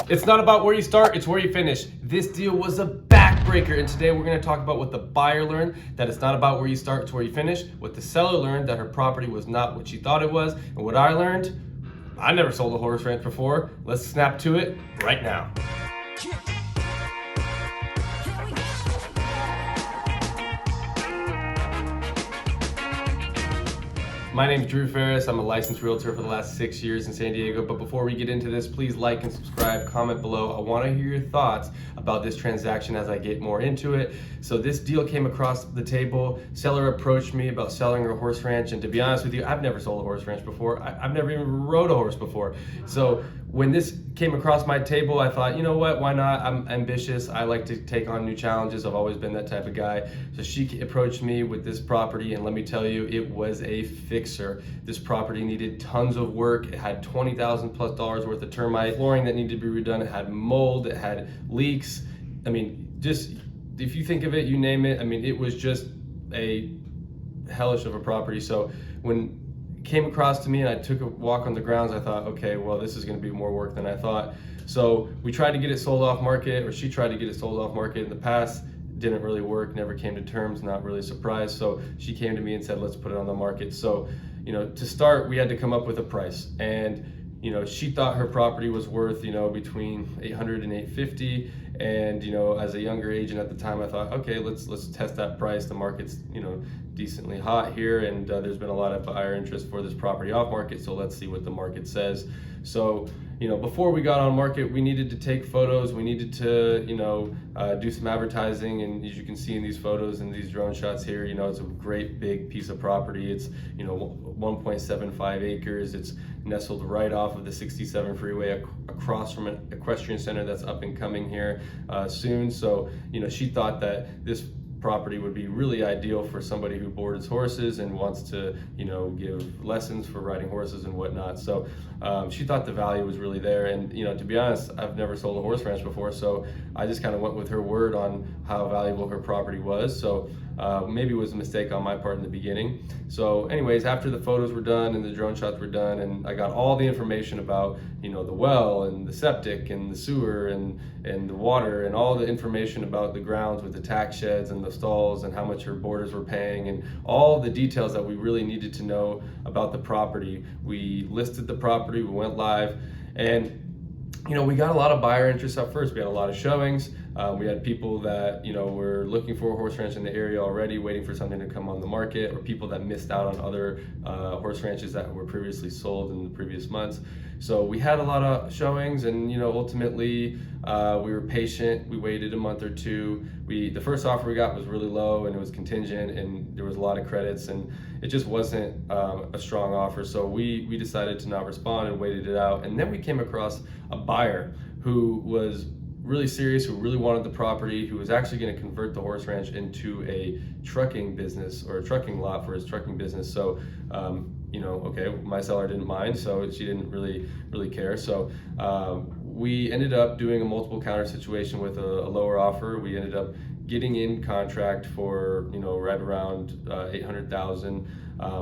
It's not about where you start, it's where you finish. This deal was a backbreaker, and today we're going to talk about what the buyer learned, that it's not about where you start, it's where you finish. What the seller learned, that her property was not what she thought it was. And what I learned, I never sold a horse ranch before. Let's snap to it right now. My name is Drew Ferris. I'm a licensed realtor for the last 6 years in San Diego. But before we get into this, please like and subscribe, comment below. I want to hear your thoughts about this transaction as I get more into it. So this deal came across the table. Seller approached me about selling her horse ranch. And to be honest with you, I've never sold a horse ranch before. I've never even rode a horse before. So when this came across my table, I thought, you know what, why not? I'm ambitious. I like to take on new challenges. I've always been that type of guy. So she approached me with this property, and let me tell you, it was a fixer. This property needed tons of work. It had $20,000 plus worth of termite, flooring that needed to be redone. It had mold, it had leaks. I mean, just if you think of it, you name it. I mean, it was just a hellish of a property. So when came across to me and I took a walk on the grounds, I thought, okay, well, this is going to be more work than I thought. So we tried to get it sold off market, or she tried to get it sold off market in the past. Didn't really work, never came to terms, not really surprised. So she came to me and said, let's put it on the market. So, you know, to start, we had to come up with a price. And, you know, she thought her property was worth, you know, between 800 and 850. And, you know, as a younger agent at the time, I thought, okay, let's test that price. The market's, you know, decently hot here, and there's been a lot of buyer interest for this property off market. So let's see what the market says. So, you know, before we got on market, we needed to take photos. We needed to, you know, do some advertising. And as you can see in these photos and these drone shots here, you know, it's a great big piece of property. It's, you know, 1.75 acres. It's nestled right off of the 67 freeway across from an equestrian center that's up and coming here soon. So, you know, she thought that this property would be really ideal for somebody who boards horses and wants to, you know, give lessons for riding horses and whatnot. So she thought the value was really there. And, you know, to be honest, I've never sold a horse ranch before, so I just kind of went with her word on how valuable her property was. So maybe it was a mistake on my part in the beginning. So anyways, after the photos were done and the drone shots were done, and I got all the information about, you know, the well and the septic and the sewer and the water and all the information about the grounds with the tack sheds and the stalls and how much her boarders were paying and all the details that we really needed to know about the property. We listed the property, we went live, and you know, we got a lot of buyer interest at first. We had a lot of showings. We had people that, you know, were looking for a horse ranch in the area already, waiting for something to come on the market, or people that missed out on other horse ranches that were previously sold in the previous months. So we had a lot of showings, and, you know, ultimately we were patient. We waited a month or two. The first offer we got was really low, and it was contingent, and there was a lot of credits, and it just wasn't a strong offer. So we decided to not respond and waited it out. And then we came across a buyer who was really serious, who really wanted the property, who was actually going to convert the horse ranch into a trucking business, or a trucking lot for his trucking business. So you know, okay, my seller didn't mind, so she didn't really care. So we ended up doing a multiple counter situation with a lower offer. We ended up getting in contract for, you know, right around 800,000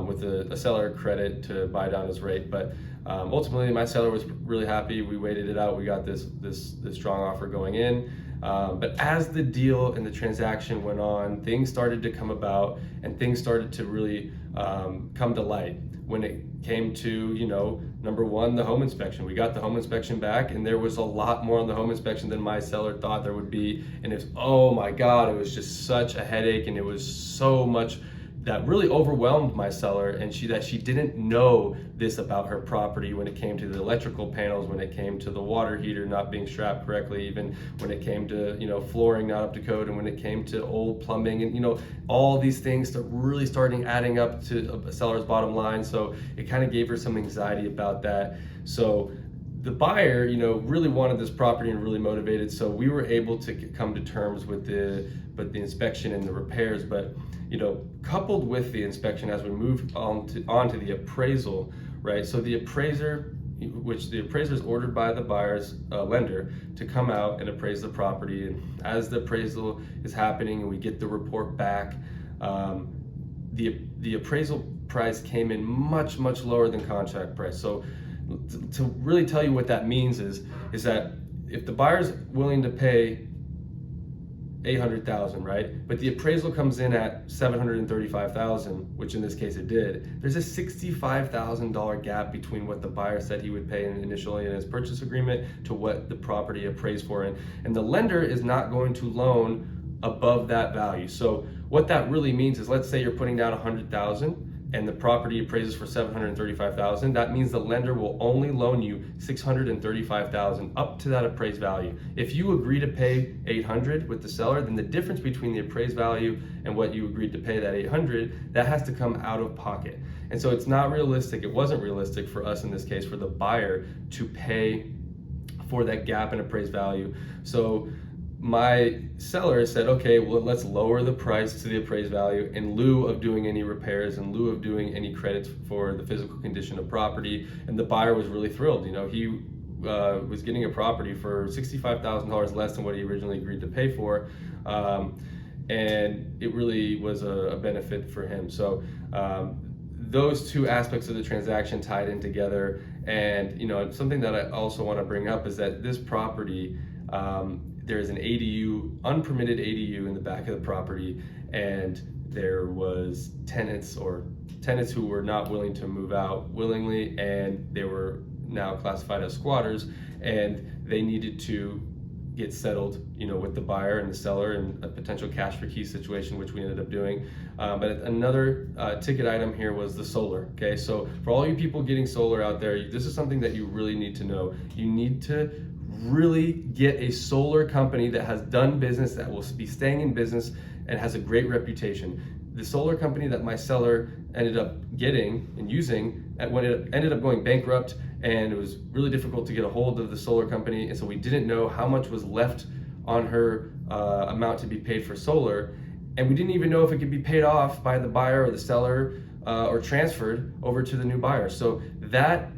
with a seller credit to buy down his rate. But ultimately, my seller was really happy. We waited it out. We got this strong offer going in. But as the deal and the transaction went on, things started to come about, and things started to really come to light. When it came to, you know, number one, the home inspection. We got the home inspection back, and there was a lot more on the home inspection than my seller thought there would be. And it's, oh my God, it was just such a headache, and it was so much that really overwhelmed my seller, and she didn't know this about her property when it came to the electrical panels, when it came to the water heater not being strapped correctly, even when it came to, you know, flooring not up to code, and when it came to old plumbing, and, you know, all these things that really starting adding up to a seller's bottom line. So it kind of gave her some anxiety about that. So the buyer, you know, really wanted this property and really motivated. So we were able to come to terms with the inspection and the repairs. But, you know, coupled with the inspection, as we moved on to the appraisal, right? So the appraiser, which the appraiser is ordered by the buyer's lender to come out and appraise the property. And as the appraisal is happening and we get the report back, the appraisal price came in much lower than contract price. So to really tell you what that means is that if the buyer's willing to pay $800,000, right? But the appraisal comes in at $735,000, which in this case it did. There's a $65,000 gap between what the buyer said he would pay initially in his purchase agreement to what the property appraised for, and the lender is not going to loan above that value. So what that really means is, let's say you're putting down $100,000 and the property appraises for $735,000. That means the lender will only loan you $635,000 up to that appraised value. If you agree to pay $800 with the seller, then the difference between the appraised value and what you agreed to pay, that $800, that has to come out of pocket. And so it's not realistic. It wasn't realistic for us in this case, for the buyer to pay for that gap in appraised value. So my seller said, okay, well, let's lower the price to the appraised value in lieu of doing any repairs, in lieu of doing any credits for the physical condition of property. And the buyer was really thrilled. You know, he was getting a property for $65,000 less than what he originally agreed to pay for. And it really was a benefit for him. So those two aspects of the transaction tied in together. And, you know, something that I also want to bring up is that this property, there is an ADU, unpermitted ADU in the back of the property, and there was tenants who were not willing to move out willingly, and they were now classified as squatters, and they needed to get settled, you know, with the buyer and the seller in a potential cash for keys situation, which we ended up doing. But another ticket item here was the solar. Okay, so for all you people getting solar out there, this is something that you really need to know. You need to really get a solar company that has done business, that will be staying in business and has a great reputation. The solar company that my seller ended up getting and using, when it ended up going bankrupt, and it was really difficult to get a hold of the solar company, and so we didn't know how much was left on her amount to be paid for solar, and we didn't even know if it could be paid off by the buyer or the seller or transferred over to the new buyer. So that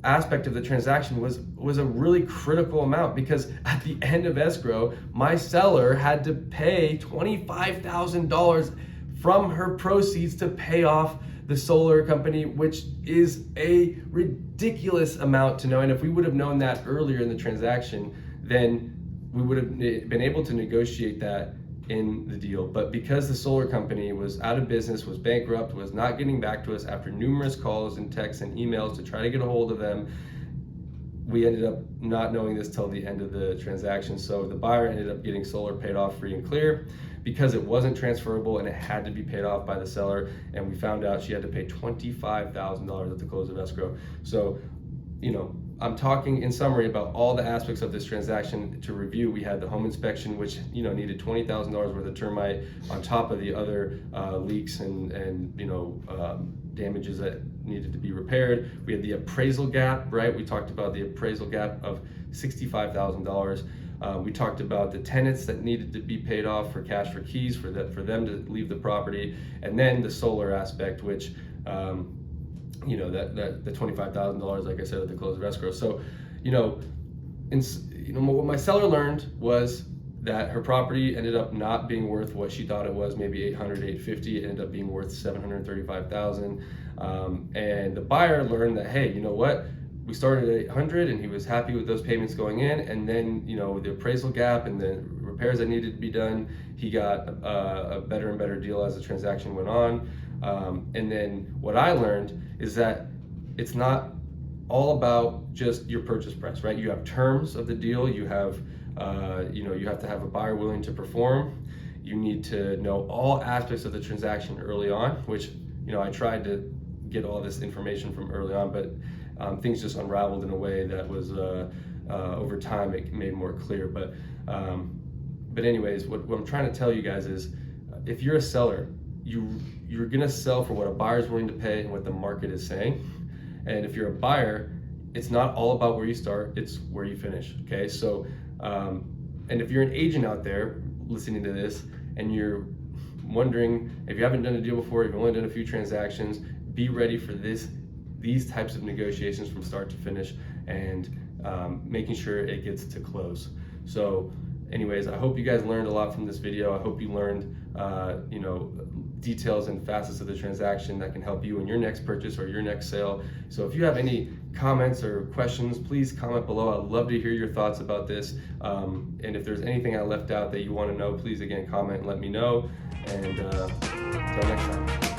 aspect of the transaction was a really critical amount, because at the end of escrow, my seller had to pay $25,000 from her proceeds to pay off the solar company, which is a ridiculous amount to know. And if we would have known that earlier in the transaction, then we would have been able to negotiate that in the deal. But because the solar company was out of business, was bankrupt, was not getting back to us after numerous calls and texts and emails to try to get a hold of them, we ended up not knowing this till the end of the transaction. So the buyer ended up getting solar paid off free and clear, because it wasn't transferable and it had to be paid off by the seller. And we found out she had to pay $25,000 at the close of escrow. So, you know, I'm talking in summary about all the aspects of this transaction to review. We had the home inspection, which, you know, needed $20,000 worth of termite on top of the other leaks and you know, damages that needed to be repaired. We had the appraisal gap, right? We talked about the appraisal gap of $65,000. We talked about the tenants that needed to be paid off for cash for keys for them to leave the property, and then the solar aspect, which you know, that the $25,000, like I said, at the close of escrow. So, you know, what my seller learned was that her property ended up not being worth what she thought it was, maybe $800, $850. It ended up being worth $735,000. And the buyer learned that, hey, you know what? We started at $800 and he was happy with those payments going in, and then, you know, the appraisal gap and the repairs that needed to be done, he got a better and better deal as the transaction went on. And then what I learned is that it's not all about just your purchase price, right? You have terms of the deal. You have, you know, you have to have a buyer willing to perform. You need to know all aspects of the transaction early on, which, you know, I tried to get all this information from early on, but things just unraveled in a way that was over time it made more clear. But anyways, what I'm trying to tell you guys is, if you're a seller, you're gonna sell for what a buyer's willing to pay and what the market is saying. And if you're a buyer, it's not all about where you start, it's where you finish. Okay, so and if you're an agent out there listening to this and you're wondering if you haven't done a deal before, you've only done a few transactions, be ready for these types of negotiations from start to finish, and making sure it gets to close. So anyways, I hope you guys learned a lot from this video. I hope you learned, you know, details and facets of the transaction that can help you in your next purchase or your next sale. So if you have any comments or questions, please comment below. I'd love to hear your thoughts about this. And if there's anything I left out that you want to know, please again comment and let me know. And until next time.